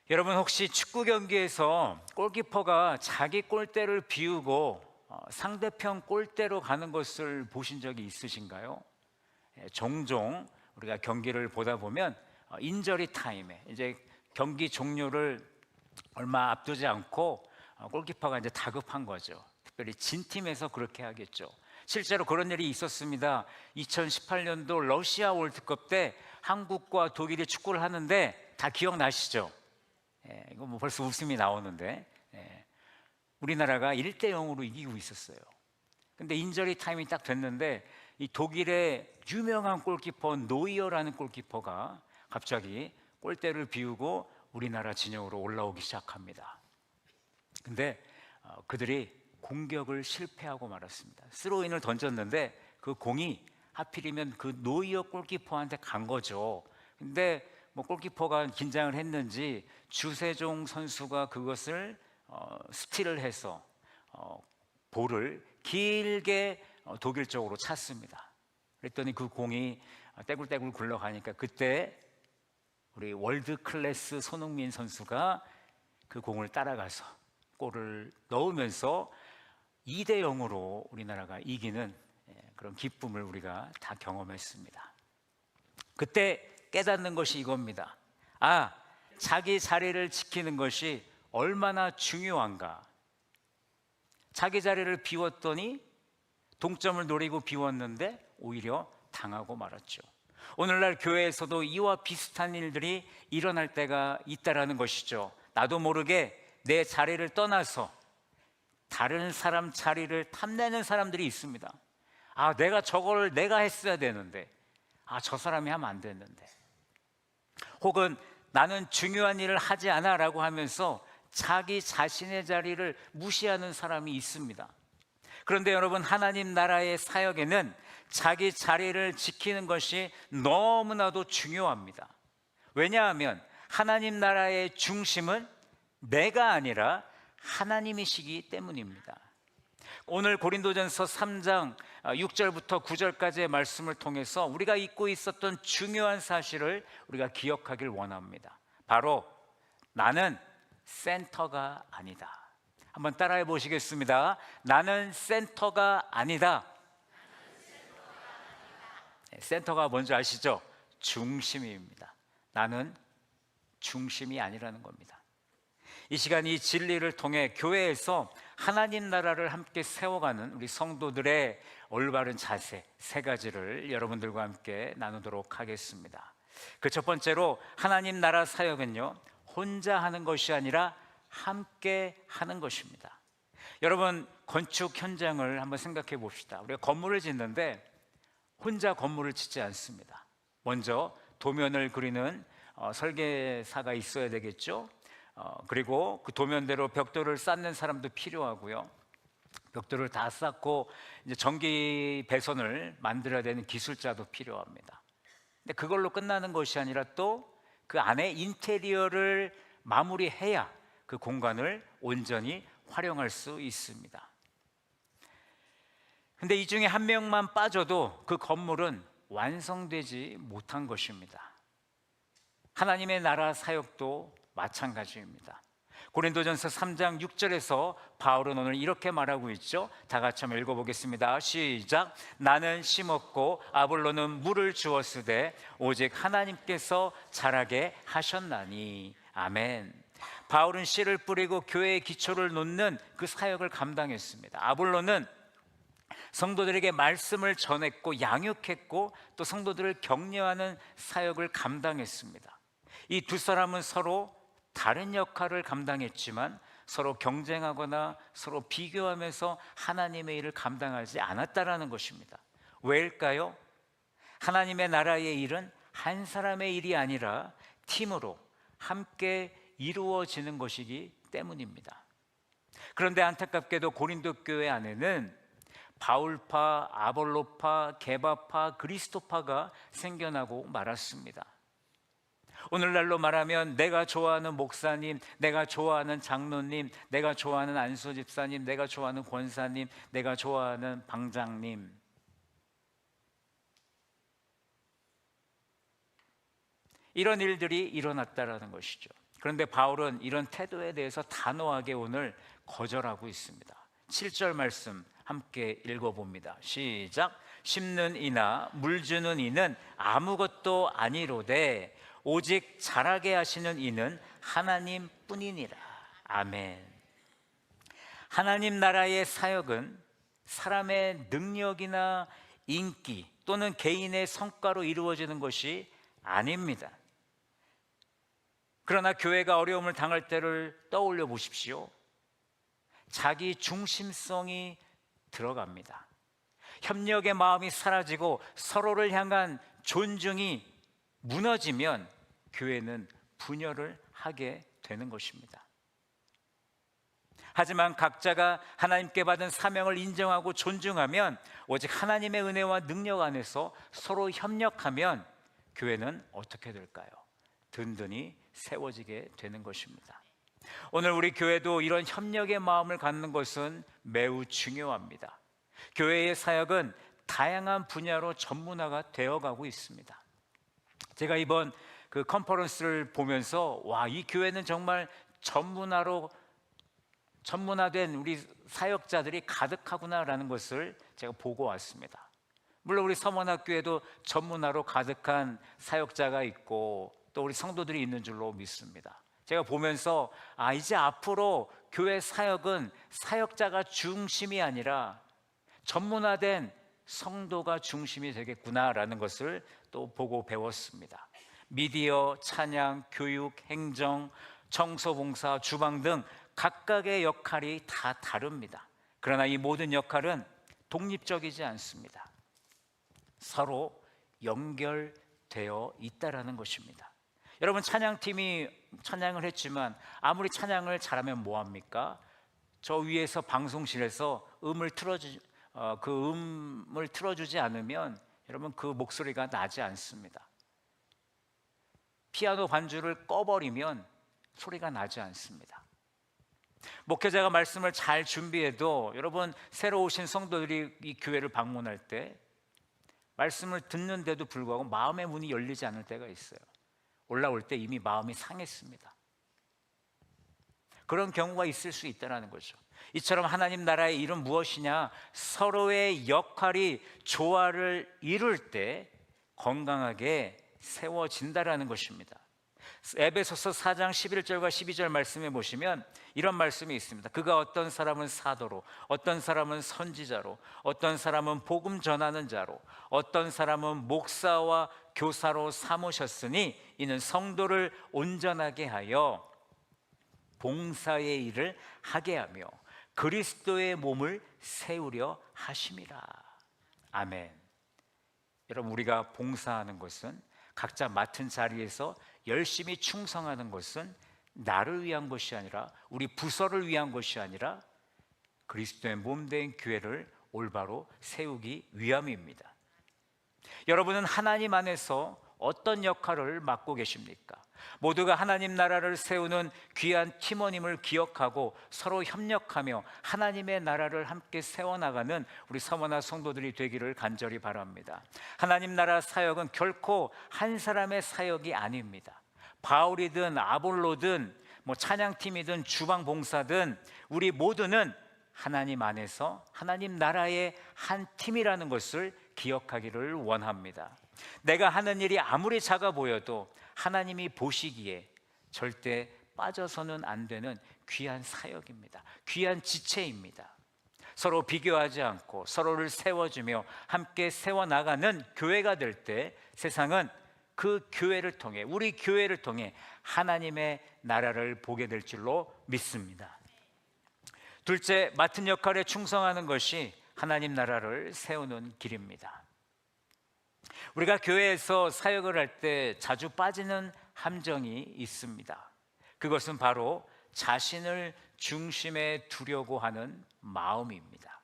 여러분 혹시 축구 경기에서 골키퍼가 자기 골대를 비우고 상대편 골대로 가는 것을 보신 적이 있으신가요? 종종 우리가 경기를 보다 보면 인저리 타임에 이제 경기 종료를 얼마 앞두지 않고 골키퍼가 이제 다급한 거죠. 특별히 진 팀에서 그렇게 하겠죠. 실제로 그런 일이 있었습니다. 2018년도 러시아 월드컵 때 한국과 독일이 축구를 하는데 다 기억나시죠? 이거 뭐 벌써 웃음이 나오는데 우리나라가 1대 0으로 이기고 있었어요. 근데 인저리 타임이 딱 됐는데 이 독일의 유명한 골키퍼 노이어라는 골키퍼가 갑자기 골대를 비우고 우리나라 진영으로 올라오기 시작합니다. 근데 그들이 공격을 실패하고 말았습니다. 스로인을 던졌는데 그 공이 하필이면 그 노이어 골키퍼한테 간 거죠. 근데 뭐 골키퍼가 긴장을 했는지 주세종 선수가 그것을 스틸을 해서 볼을 길게 독일 쪽으로 찼습니다. 그랬더니 그 공이 떼굴떼굴 굴러가니까 그때 우리 월드 클래스 손흥민 선수가 그 공을 따라가서 골을 넣으면서 2대 0으로 우리나라가 이기는 그런 기쁨을 우리가 다 경험했습니다. 그때 깨닫는 것이 이겁니다. 자기 자리를 지키는 것이 얼마나 중요한가. 자기 자리를 비웠더니 동점을 노리고 비웠는데 오히려 당하고 말았죠. 오늘날 교회에서도 이와 비슷한 일들이 일어날 때가 있다라는 것이죠. 나도 모르게 내 자리를 떠나서 다른 사람 자리를 탐내는 사람들이 있습니다. 내가 했어야 되는데, 저 사람이 하면 안 됐는데, 혹은 나는 중요한 일을 하지 않아 라고 하면서 자기 자신의 자리를 무시하는 사람이 있습니다. 그런데 여러분, 하나님 나라의 사역에는 자기 자리를 지키는 것이 너무나도 중요합니다. 왜냐하면 하나님 나라의 중심은 내가 아니라 하나님이시기 때문입니다. 오늘 고린도전서 3장 6절부터 9절까지의 말씀을 통해서 우리가 잊고 있었던 중요한 사실을 우리가 기억하길 원합니다. 바로 나는 센터가 아니다. 한번 따라해 보시겠습니다. 나는 센터가 아니다. 센터가 뭔지 아시죠? 중심입니다. 나는 중심이 아니라는 겁니다. 이 시간 이 진리를 통해 교회에서 하나님 나라를 함께 세워가는 우리 성도들의 올바른 자세 3가지를 여러분들과 함께 나누도록 하겠습니다. 그 첫 번째로 하나님 나라 사역은요, 혼자 하는 것이 아니라 함께 하는 것입니다. 여러분, 건축 현장을 한번 생각해 봅시다. 우리가 건물을 짓는데 혼자 건물을 짓지 않습니다. 먼저 도면을 그리는 설계사가 있어야 되겠죠. 그리고 그 도면대로 벽돌을 쌓는 사람도 필요하고요. 벽돌을 다 쌓고 이제 전기 배선을 만들어야 되는 기술자도 필요합니다. 근데 그걸로 끝나는 것이 아니라 또 그 안에 인테리어를 마무리해야 그 공간을 온전히 활용할 수 있습니다. 근데 이 중에 한 명만 빠져도 그 건물은 완성되지 못한 것입니다. 하나님의 나라 사역도 마찬가지입니다. 고린도전서 3장 6절에서 바울은 오늘 이렇게 말하고 있죠. 다 같이 한번 읽어보겠습니다. 시작. 나는 심었고 아볼로는 물을 주었으되 오직 하나님께서 자라게 하셨나니. 아멘. 바울은 씨를 뿌리고 교회의 기초를 놓는 그 사역을 감당했습니다. 아볼로는 성도들에게 말씀을 전했고 양육했고 또 성도들을 격려하는 사역을 감당했습니다. 이 두 사람은 서로 다른 역할을 감당했지만 서로 경쟁하거나 서로 비교하면서 하나님의 일을 감당하지 않았다라는 것입니다. 왜일까요? 하나님의 나라의 일은 한 사람의 일이 아니라 팀으로 함께 이루어지는 것이기 때문입니다. 그런데 안타깝게도 고린도 교회 안에는 바울파, 아볼로파, 게바파, 그리스도파가 생겨나고 말았습니다. 오늘날로 말하면 내가 좋아하는 목사님, 내가 좋아하는 장로님, 내가 좋아하는 안수 집사님, 내가 좋아하는 권사님, 내가 좋아하는 방장님, 이런 일들이 일어났다라는 것이죠. 그런데 바울은 이런 태도에 대해서 단호하게 오늘 거절하고 있습니다. 7절 말씀 함께 읽어봅니다. 시작. 심는 이나 물 주는 이는 아무것도 아니로되 오직 자라게 하시는 이는 하나님 뿐이니라. 아멘. 하나님 나라의 사역은 사람의 능력이나 인기 또는 개인의 성과로 이루어지는 것이 아닙니다. 그러나 교회가 어려움을 당할 때를 떠올려 보십시오. 자기 중심성이 들어갑니다. 협력의 마음이 사라지고 서로를 향한 존중이 무너지면 교회는 분열을 하게 되는 것입니다. 하지만 각자가 하나님께 받은 사명을 인정하고 존중하면, 오직 하나님의 은혜와 능력 안에서 서로 협력하면 교회는 어떻게 될까요? 든든히 세워지게 되는 것입니다. 오늘 우리 교회도 이런 협력의 마음을 갖는 것은 매우 중요합니다. 교회의 사역은 다양한 분야로 전문화가 되어가고 있습니다. 제가 이번 그 컨퍼런스를 보면서 이 교회는 정말 전문화된 우리 사역자들이 가득하구나라는 것을 제가 보고 왔습니다. 물론 우리 서원학교에도 전문화로 가득한 사역자가 있고 또 우리 성도들이 있는 줄로 믿습니다. 제가 보면서 이제 앞으로 교회 사역은 사역자가 중심이 아니라 전문화된 성도가 중심이 되겠구나라는 것을 또 보고 배웠습니다. 미디어, 찬양, 교육, 행정, 청소봉사, 주방 등 각각의 역할이 다 다릅니다. 그러나 이 모든 역할은 독립적이지 않습니다. 서로 연결되어 있다라는 것입니다. 여러분, 찬양팀이 찬양을 했지만 아무리 찬양을 잘하면 뭐합니까? 저 위에서 방송실에서 음을 틀어주지 않으면 여러분 그 목소리가 나지 않습니다. 피아노 반주를 꺼버리면 소리가 나지 않습니다. 목회자가 말씀을 잘 준비해도 여러분, 새로 오신 성도들이 이 교회를 방문할 때 말씀을 듣는데도 불구하고 마음의 문이 열리지 않을 때가 있어요. 올라올 때 이미 마음이 상했습니다. 그런 경우가 있을 수 있다는 거죠. 이처럼 하나님 나라의 일은 무엇이냐? 서로의 역할이 조화를 이룰 때 건강하게 세워진다라는 것입니다. 에베소서 4장 11절과 12절 말씀에 보시면 이런 말씀이 있습니다. 그가 어떤 사람은 사도로, 어떤 사람은 선지자로, 어떤 사람은 복음 전하는 자로, 어떤 사람은 목사와 교사로 삼으셨으니 이는 성도를 온전하게 하여 봉사의 일을 하게 하며 그리스도의 몸을 세우려 하심이라. 아멘. 여러분, 우리가 봉사하는 것은, 각자 맡은 자리에서 열심히 충성하는 것은 나를 위한 것이 아니라, 우리 부서를 위한 것이 아니라 그리스도의 몸된 교회를 올바로 세우기 위함입니다. 여러분은 하나님 안에서 어떤 역할을 맡고 계십니까? 모두가 하나님 나라를 세우는 귀한 팀원임을 기억하고 서로 협력하며 하나님의 나라를 함께 세워나가는 우리 서머나 성도들이 되기를 간절히 바랍니다. 하나님 나라 사역은 결코 한 사람의 사역이 아닙니다. 바울이든 아볼로든 찬양팀이든 주방봉사든 우리 모두는 하나님 안에서 하나님 나라의 한 팀이라는 것을 기억하기를 원합니다. 내가 하는 일이 아무리 작아 보여도 하나님이 보시기에 절대 빠져서는 안 되는 귀한 사역입니다. 귀한 지체입니다. 서로 비교하지 않고 서로를 세워주며 함께 세워나가는 교회가 될 때 세상은 그 교회를 통해, 우리 교회를 통해 하나님의 나라를 보게 될 줄로 믿습니다. 둘째, 맡은 역할에 충성하는 것이 하나님 나라를 세우는 길입니다. 우리가 교회에서 사역을 할 때 자주 빠지는 함정이 있습니다. 그것은 바로 자신을 중심에 두려고 하는 마음입니다.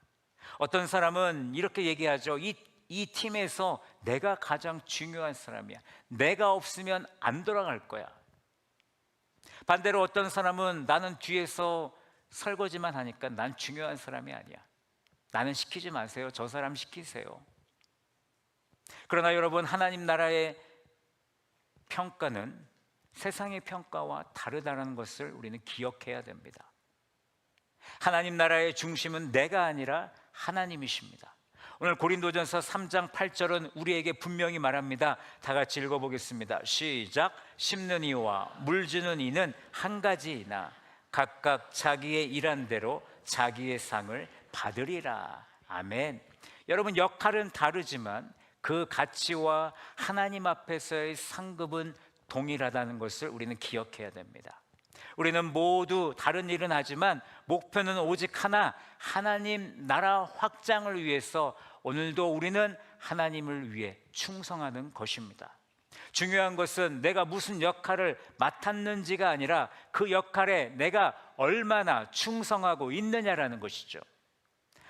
어떤 사람은 이렇게 얘기하죠. 이 팀에서 내가 가장 중요한 사람이야. 내가 없으면 안 돌아갈 거야. 반대로 어떤 사람은 나는 뒤에서 설거지만 하니까 난 중요한 사람이 아니야. 나는 시키지 마세요. 저 사람 시키세요. 그러나 여러분, 하나님 나라의 평가는 세상의 평가와 다르다는 것을 우리는 기억해야 됩니다. 하나님 나라의 중심은 내가 아니라 하나님이십니다. 오늘 고린도전서 3장 8절은 우리에게 분명히 말합니다. 다 같이 읽어보겠습니다. 시작. 심는 이와 물주는 이는 한 가지이나 각각 자기의 일한 대로 자기의 상을 받으리라. 아멘. 여러분, 역할은 다르지만 그 가치와 하나님 앞에서의 상급은 동일하다는 것을 우리는 기억해야 됩니다. 우리는 모두 다른 일은 하지만 목표는 오직 하나, 하나님 나라 확장을 위해서 오늘도 우리는 하나님을 위해 충성하는 것입니다. 중요한 것은 내가 무슨 역할을 맡았는지가 아니라 그 역할에 내가 얼마나 충성하고 있느냐라는 것이죠.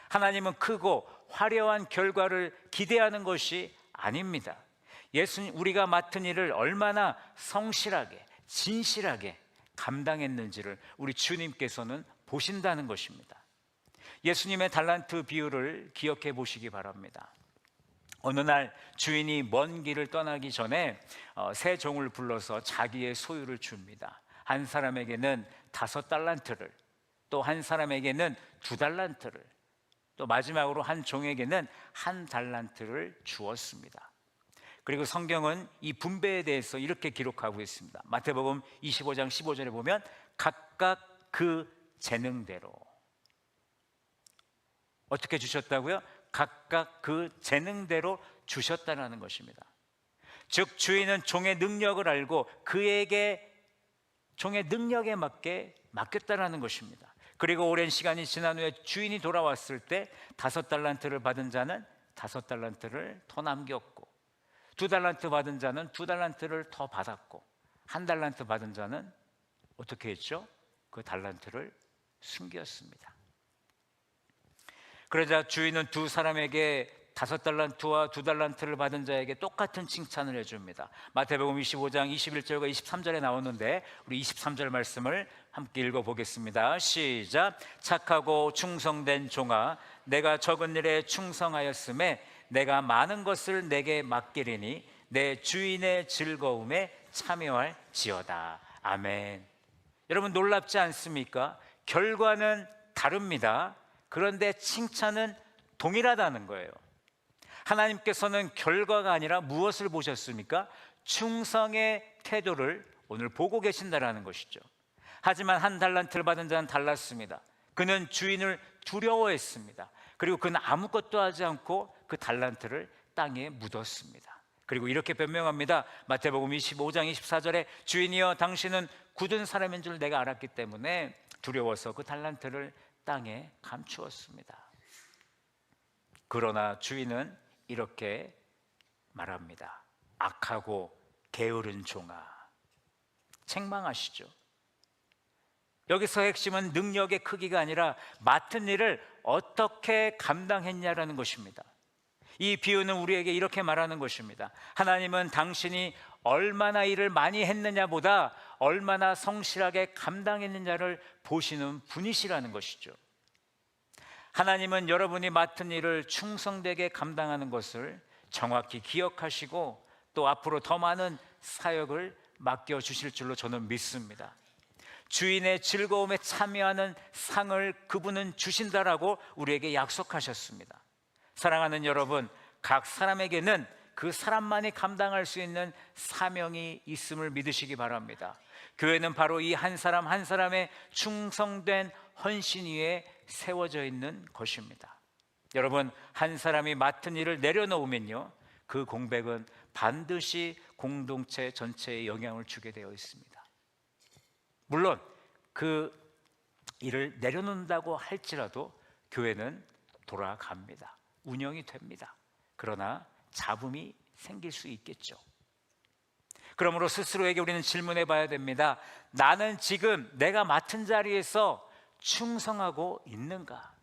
하나님은 크고 화려한 결과를 기대하는 것이 아닙니다. 예수님, 우리가 맡은 일을 얼마나 성실하게, 진실하게 감당했는지를 우리 주님께서는 보신다는 것입니다. 예수님의 달란트 비유를 기억해 보시기 바랍니다. 어느 날 주인이 먼 길을 떠나기 전에 세 종을 불러서 자기의 소유를 줍니다. 한 사람에게는 5달란트를, 또 한 사람에게는 2달란트를, 또 마지막으로 한 종에게는 1달란트를 주었습니다. 그리고 성경은 이 분배에 대해서 이렇게 기록하고 있습니다. 마태복음 25장 15절에 보면 각각 그 재능대로. 어떻게 주셨다고요? 각각 그 재능대로 주셨다는 것입니다. 즉 주인은 종의 능력을 알고 그에게 종의 능력에 맞게 맡겼다는 것입니다. 그리고 오랜 시간이 지난 후에 주인이 돌아왔을 때 5달란트를 받은 자는 5달란트를 더 남겼고, 2달란트 받은 자는 2달란트를 더 받았고, 1달란트 받은 자는 어떻게 했죠? 그 달란트를 숨겼습니다. 그러자 주인은 두 사람에게 5달란트와 2달란트를 받은 자에게 똑같은 칭찬을 해줍니다. 마태복음 25장 21절과 23절에 나오는데 우리 23절 말씀을 함께 읽어보겠습니다. 시작. 착하고 충성된 종아, 내가 적은 일에 충성하였음에 내가 많은 것을 내게 맡기리니 내 주인의 즐거움에 참여할지어다. 아멘. 여러분, 놀랍지 않습니까? 결과는 다릅니다. 그런데 칭찬은 동일하다는 거예요. 하나님께서는 결과가 아니라 무엇을 보셨습니까? 충성의 태도를 오늘 보고 계신다라는 것이죠. 하지만 1달란트를 받은 자는 달랐습니다. 그는 주인을 두려워했습니다. 그리고 그는 아무것도 하지 않고 그 달란트를 땅에 묻었습니다. 그리고 이렇게 변명합니다. 마태복음 25장 24절에 주인이여, 당신은 굳은 사람인 줄 내가 알았기 때문에 두려워서 그 달란트를 땅에 감추었습니다. 그러나 주인은 이렇게 말합니다. 악하고 게으른 종아. 책망하시죠. 여기서 핵심은 능력의 크기가 아니라 맡은 일을 어떻게 감당했냐라는 것입니다. 이 비유는 우리에게 이렇게 말하는 것입니다. 하나님은 당신이 얼마나 일을 많이 했느냐보다 얼마나 성실하게 감당했느냐를 보시는 분이시라는 것이죠. 하나님은 여러분이 맡은 일을 충성되게 감당하는 것을 정확히 기억하시고 또 앞으로 더 많은 사역을 맡겨주실 줄로 저는 믿습니다. 주인의 즐거움에 참여하는 상을 그분은 주신다라고 우리에게 약속하셨습니다. 사랑하는 여러분, 각 사람에게는 그 사람만이 감당할 수 있는 사명이 있음을 믿으시기 바랍니다. 교회는 바로 이 한 사람 한 사람의 충성된 헌신 위에 세워져 있는 것입니다. 여러분, 한 사람이 맡은 일을 내려놓으면요, 그 공백은 반드시 공동체 전체에 영향을 주게 되어 있습니다. 물론 그 일을 내려놓는다고 할지라도 교회는 돌아갑니다. 운영이 됩니다. 그러나 잡음이 생길 수 있겠죠. 그러므로 스스로에게 우리는 질문해 봐야 됩니다. 나는 지금 내가 맡은 자리에서 충성하고 있는가?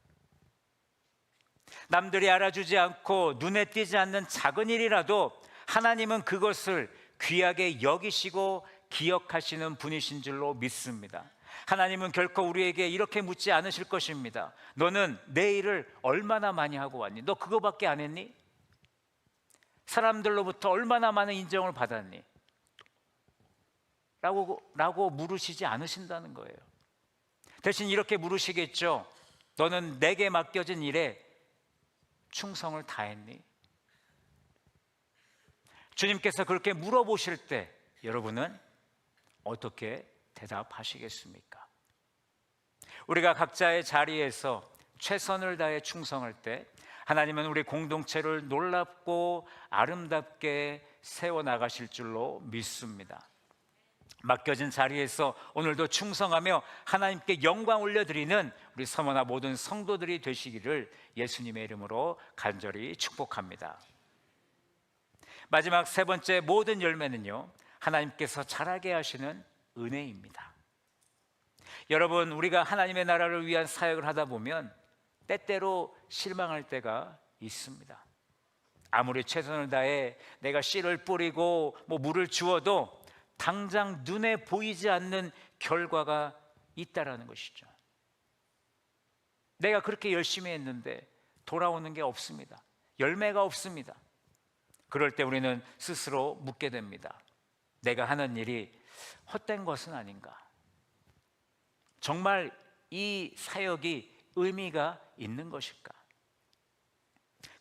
남들이 알아주지 않고 눈에 띄지 않는 작은 일이라도 하나님은 그것을 귀하게 여기시고 기억하시는 분이신 줄로 믿습니다. 하나님은 결코 우리에게 이렇게 묻지 않으실 것입니다. 너는 내 일을 얼마나 많이 하고 왔니? 너 그거밖에 안 했니? 사람들로부터 얼마나 많은 인정을 받았니? 라고 물으시지 않으신다는 거예요. 대신 이렇게 물으시겠죠. 너는 내게 맡겨진 일에 충성을 다했니? 주님께서 그렇게 물어보실 때 여러분은 어떻게 대답하시겠습니까? 우리가 각자의 자리에서 최선을 다해 충성할 때 하나님은 우리 공동체를 놀랍고 아름답게 세워나가실 줄로 믿습니다. 맡겨진 자리에서 오늘도 충성하며 하나님께 영광 올려드리는 우리 서머나 모든 성도들이 되시기를 예수님의 이름으로 간절히 축복합니다. 마지막 세 번째 모든 열매는요, 하나님께서 자라게 하시는 은혜입니다. 여러분, 우리가 하나님의 나라를 위한 사역을 하다 보면 때때로 실망할 때가 있습니다. 아무리 최선을 다해 내가 씨를 뿌리고 물을 주어도 당장 눈에 보이지 않는 결과가 있다라는 것이죠. 내가 그렇게 열심히 했는데 돌아오는 게 없습니다. 열매가 없습니다. 그럴 때 우리는 스스로 묻게 됩니다. 내가 하는 일이 헛된 것은 아닌가? 정말 이 사역이 의미가 있는 것일까?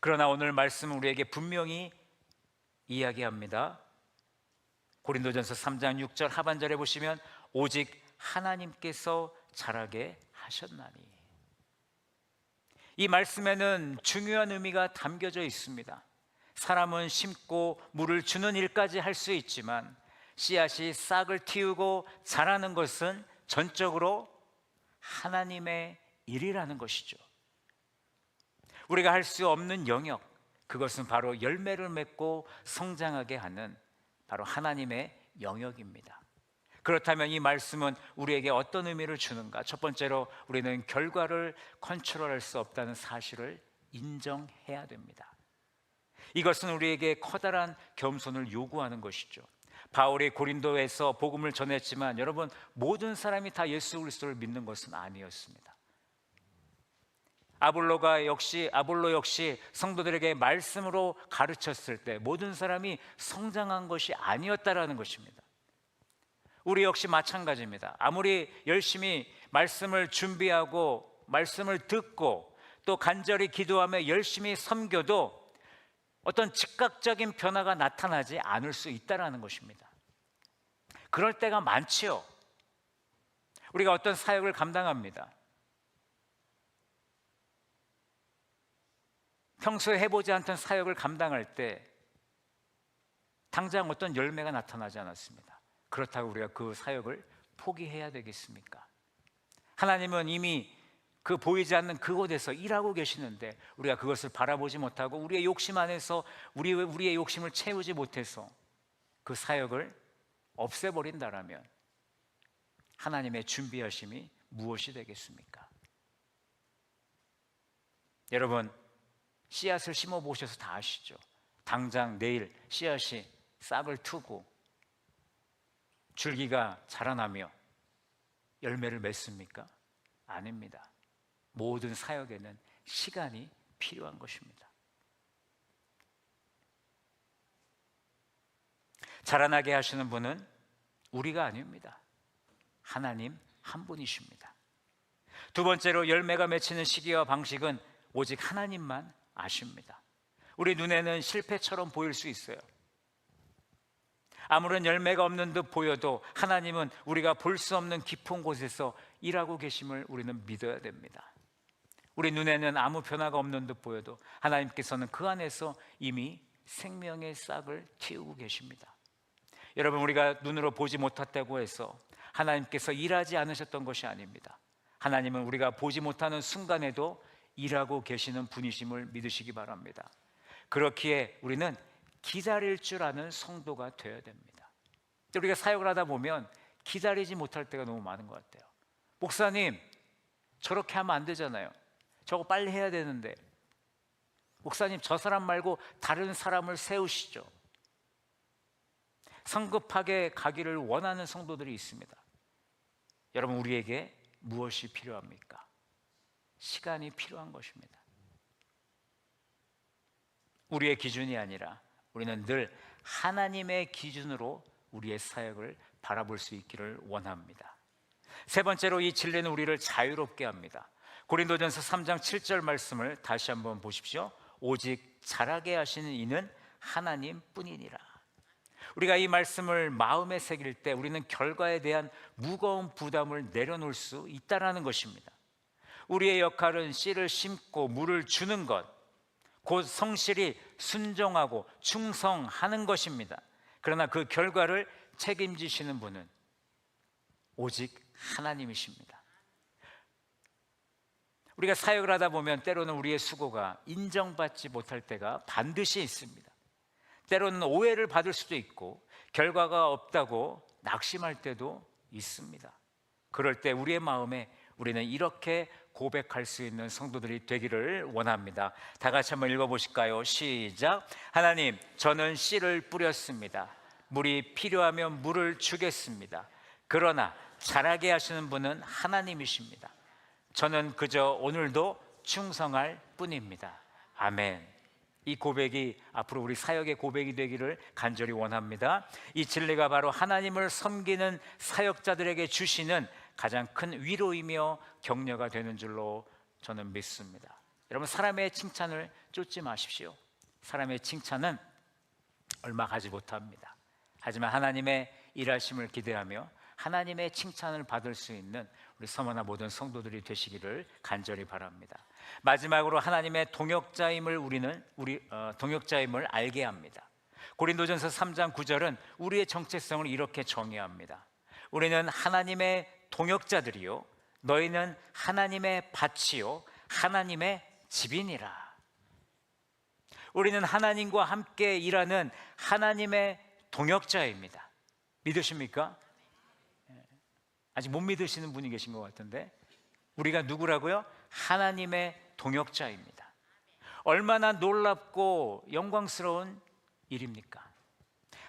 그러나 오늘 말씀은 우리에게 분명히 이야기합니다. 고린도전서 3장 6절 하반절에 보시면 오직 하나님께서 자라게 하셨나니, 이 말씀에는 중요한 의미가 담겨져 있습니다. 사람은 심고 물을 주는 일까지 할 수 있지만 씨앗이 싹을 틔우고 자라는 것은 전적으로 하나님의 일이라는 것이죠. 우리가 할 수 없는 영역, 그것은 바로 열매를 맺고 성장하게 하는 바로 하나님의 영역입니다. 그렇다면 이 말씀은 우리에게 어떤 의미를 주는가? 첫 번째로 우리는 결과를 컨트롤할 수 없다는 사실을 인정해야 됩니다. 이것은 우리에게 커다란 겸손을 요구하는 것이죠. 바울이 고린도에서 복음을 전했지만 여러분, 모든 사람이 다 예수 그리스도를 믿는 것은 아니었습니다. 아볼로 역시 성도들에게 말씀으로 가르쳤을 때 모든 사람이 성장한 것이 아니었다라는 것입니다. 우리 역시 마찬가지입니다. 아무리 열심히 말씀을 준비하고 말씀을 듣고 또 간절히 기도하며 열심히 섬겨도 어떤 즉각적인 변화가 나타나지 않을 수 있다라는 것입니다. 그럴 때가 많지요. 우리가 어떤 사역을 감당합니다. 평소에 해보지 않던 사역을 감당할 때 당장 어떤 열매가 나타나지 않았습니다. 그렇다고 우리가 그 사역을 포기해야 되겠습니까? 하나님은 이미 그 보이지 않는 그곳에서 일하고 계시는데 우리가 그것을 바라보지 못하고 우리의 욕심 안에서 우리의 욕심을 채우지 못해서 그 사역을 없애버린다라면 하나님의 준비하심이 무엇이 되겠습니까? 여러분, 씨앗을 심어보셔서 다 아시죠? 당장 내일 씨앗이 싹을 트고 줄기가 자라나며 열매를 맺습니까? 아닙니다. 모든 사역에는 시간이 필요한 것입니다. 자라나게 하시는 분은 우리가 아닙니다. 하나님 한 분이십니다. 두 번째로 열매가 맺히는 시기와 방식은 오직 하나님만 아십니다. 우리 눈에는 실패처럼 보일 수 있어요. 아무런 열매가 없는 듯 보여도 하나님은 우리가 볼 수 없는 깊은 곳에서 일하고 계심을 우리는 믿어야 됩니다. 우리 눈에는 아무 변화가 없는 듯 보여도 하나님께서는 그 안에서 이미 생명의 싹을 틔우고 계십니다. 여러분, 우리가 눈으로 보지 못했다고 해서 하나님께서 일하지 않으셨던 것이 아닙니다. 하나님은 우리가 보지 못하는 순간에도 일하고 계시는 분이심을 믿으시기 바랍니다. 그렇기에 우리는 기다릴 줄 아는 성도가 되어야 됩니다. 우리가 사역을 하다 보면 기다리지 못할 때가 너무 많은 것 같아요. 목사님, 저렇게 하면 안 되잖아요. 저거 빨리 해야 되는데. 목사님, 저 사람 말고 다른 사람을 세우시죠. 성급하게 가기를 원하는 성도들이 있습니다. 여러분, 우리에게 무엇이 필요합니까? 시간이 필요한 것입니다. 우리의 기준이 아니라 우리는 늘 하나님의 기준으로 우리의 사역을 바라볼 수 있기를 원합니다. 세 번째로 이 진리는 우리를 자유롭게 합니다. 고린도전서 3장 7절 말씀을 다시 한번 보십시오. 오직 자라게 하시는 이는 하나님뿐이니라. 우리가 이 말씀을 마음에 새길 때 우리는 결과에 대한 무거운 부담을 내려놓을 수 있다라는 것입니다. 우리의 역할은 씨를 심고 물을 주는 것, 곧 성실히 순종하고 충성하는 것입니다. 그러나 그 결과를 책임지시는 분은 오직 하나님이십니다. 우리가 사역을 하다 보면 때로는 우리의 수고가 인정받지 못할 때가 반드시 있습니다. 때로는 오해를 받을 수도 있고 결과가 없다고 낙심할 때도 있습니다. 그럴 때 우리의 마음에 우리는 이렇게 고백할 수 있는 성도들이 되기를 원합니다. 다 같이 한번 읽어보실까요? 시작. 하나님, 저는 씨를 뿌렸습니다. 물이 필요하면 물을 주겠습니다. 그러나 자라게 하시는 분은 하나님이십니다. 저는 그저 오늘도 충성할 뿐입니다. 아멘. 이 고백이 앞으로 우리 사역의 고백이 되기를 간절히 원합니다. 이 진리가 바로 하나님을 섬기는 사역자들에게 주시는 가장 큰 위로이며 격려가 되는 줄로 저는 믿습니다. 여러분, 사람의 칭찬을 쫓지 마십시오. 사람의 칭찬은 얼마 가지 못합니다. 하지만 하나님의 일하심을 기대하며 하나님의 칭찬을 받을 수 있는 우리 서머나 모든 성도들이 되시기를 간절히 바랍니다. 마지막으로 하나님의 동역자임을 동역자임을 알게 합니다. 고린도전서 3장 9절은 우리의 정체성을 이렇게 정의합니다. 우리는 하나님의 동역자들이요, 너희는 하나님의 밭이요 하나님의 집이니라. 우리는 하나님과 함께 일하는 하나님의 동역자입니다. 믿으십니까? 아직 못 믿으시는 분이 계신 것 같은데, 우리가 누구라고요? 하나님의 동역자입니다. 얼마나 놀랍고 영광스러운 일입니까?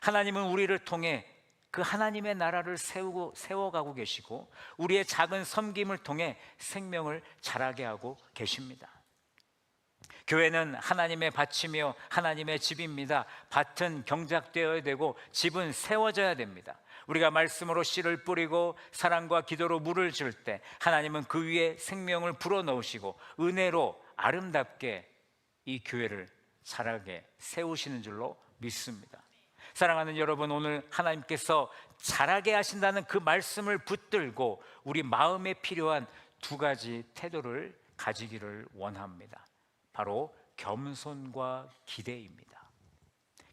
하나님은 우리를 통해 그 하나님의 나라를 세워가고 계시고 우리의 작은 섬김을 통해 생명을 자라게 하고 계십니다. 교회는 하나님의 밭이며 하나님의 집입니다. 밭은 경작되어야 되고 집은 세워져야 됩니다. 우리가 말씀으로 씨를 뿌리고 사랑과 기도로 물을 줄 때 하나님은 그 위에 생명을 불어넣으시고 은혜로 아름답게 이 교회를 자라게 세우시는 줄로 믿습니다. 사랑하는 여러분, 오늘 하나님께서 자라게 하신다는 그 말씀을 붙들고 우리 마음에 필요한 두 가지 태도를 가지기를 원합니다. 바로 겸손과 기대입니다.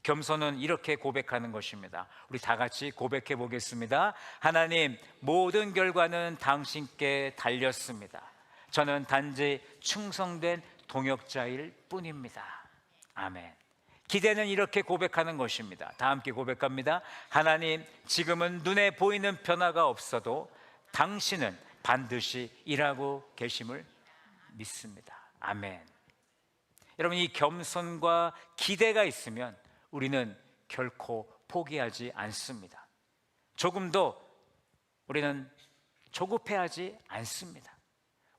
겸손은 이렇게 고백하는 것입니다. 우리 다 같이 고백해 보겠습니다. 하나님, 모든 결과는 당신께 달렸습니다. 저는 단지 충성된 동역자일 뿐입니다. 아멘. 기대는 이렇게 고백하는 것입니다. 다 함께 고백합니다. 하나님, 지금은 눈에 보이는 변화가 없어도 당신은 반드시 일하고 계심을 믿습니다. 아멘. 여러분, 이 겸손과 기대가 있으면 우리는 결코 포기하지 않습니다. 조금도 우리는 조급해하지 않습니다.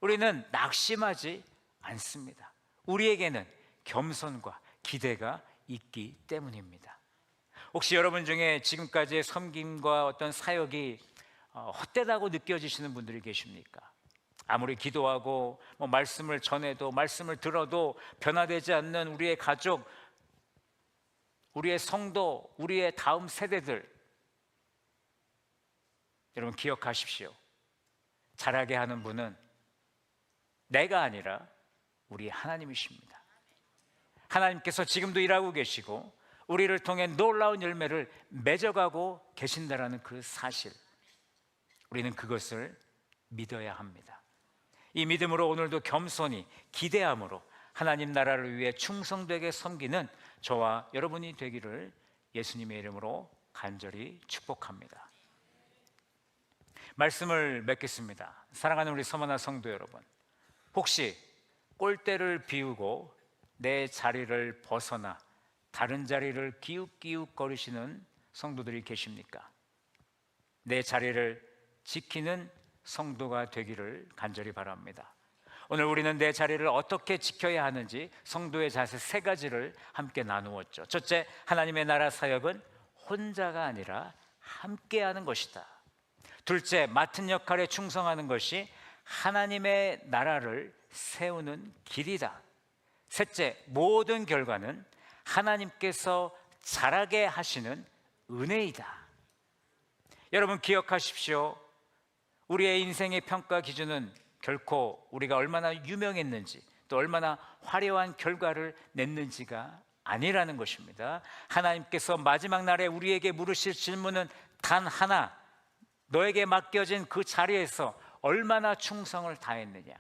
우리는 낙심하지 않습니다. 우리에게는 겸손과 기대가 있기 때문입니다. 혹시 여러분 중에 지금까지의 섬김과 어떤 사역이 헛되다고 느껴지시는 분들이 계십니까? 아무리 기도하고 말씀을 전해도 말씀을 들어도 변화되지 않는 우리의 가족, 우리의 성도, 우리의 다음 세대들, 여러분 기억하십시오. 자라게 하는 분은 내가 아니라 우리 하나님이십니다. 하나님께서 지금도 일하고 계시고 우리를 통해 놀라운 열매를 맺어가고 계신다라는 그 사실, 우리는 그것을 믿어야 합니다. 이 믿음으로 오늘도 겸손히 기대함으로 하나님 나라를 위해 충성되게 섬기는 저와 여러분이 되기를 예수님의 이름으로 간절히 축복합니다. 말씀을 맺겠습니다. 사랑하는 우리 서머나 성도 여러분, 혹시 꼴대를 비우고 내 자리를 벗어나 다른 자리를 기웃기웃거리시는 성도들이 계십니까? 내 자리를 지키는 성도가 되기를 간절히 바랍니다. 오늘 우리는 내 자리를 어떻게 지켜야 하는지 성도의 자세 세 가지를 함께 나누었죠. 첫째, 하나님의 나라 사역은 혼자가 아니라 함께하는 것이다. 둘째, 맡은 역할에 충성하는 것이 하나님의 나라를 세우는 길이다. 셋째, 모든 결과는 하나님께서 잘하게 하시는 은혜이다. 여러분 기억하십시오. 우리의 인생의 평가 기준은 결코 우리가 얼마나 유명했는지 또 얼마나 화려한 결과를 냈는지가 아니라는 것입니다. 하나님께서 마지막 날에 우리에게 물으실 질문은 단 하나, 너에게 맡겨진 그 자리에서 얼마나 충성을 다했느냐.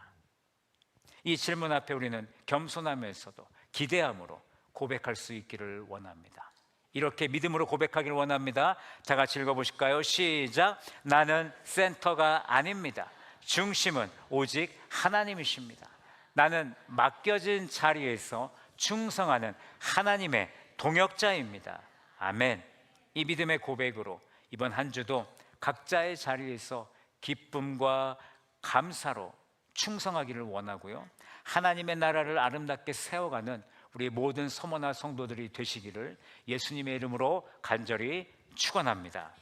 이 질문 앞에 우리는 겸손하면서도 기대함으로 고백할 수 있기를 원합니다. 이렇게 믿음으로 고백하기를 원합니다. 다 같이 읽어보실까요? 시작. 나는 센터가 아닙니다. 중심은 오직 하나님이십니다. 나는 맡겨진 자리에서 충성하는 하나님의 동역자입니다. 아멘. 이 믿음의 고백으로 이번 한 주도 각자의 자리에서 기쁨과 감사로 충성하기를 원하고요, 하나님의 나라를 아름답게 세워가는 우리 모든 서머나 성도들이 되시기를 예수님의 이름으로 간절히 축원합니다.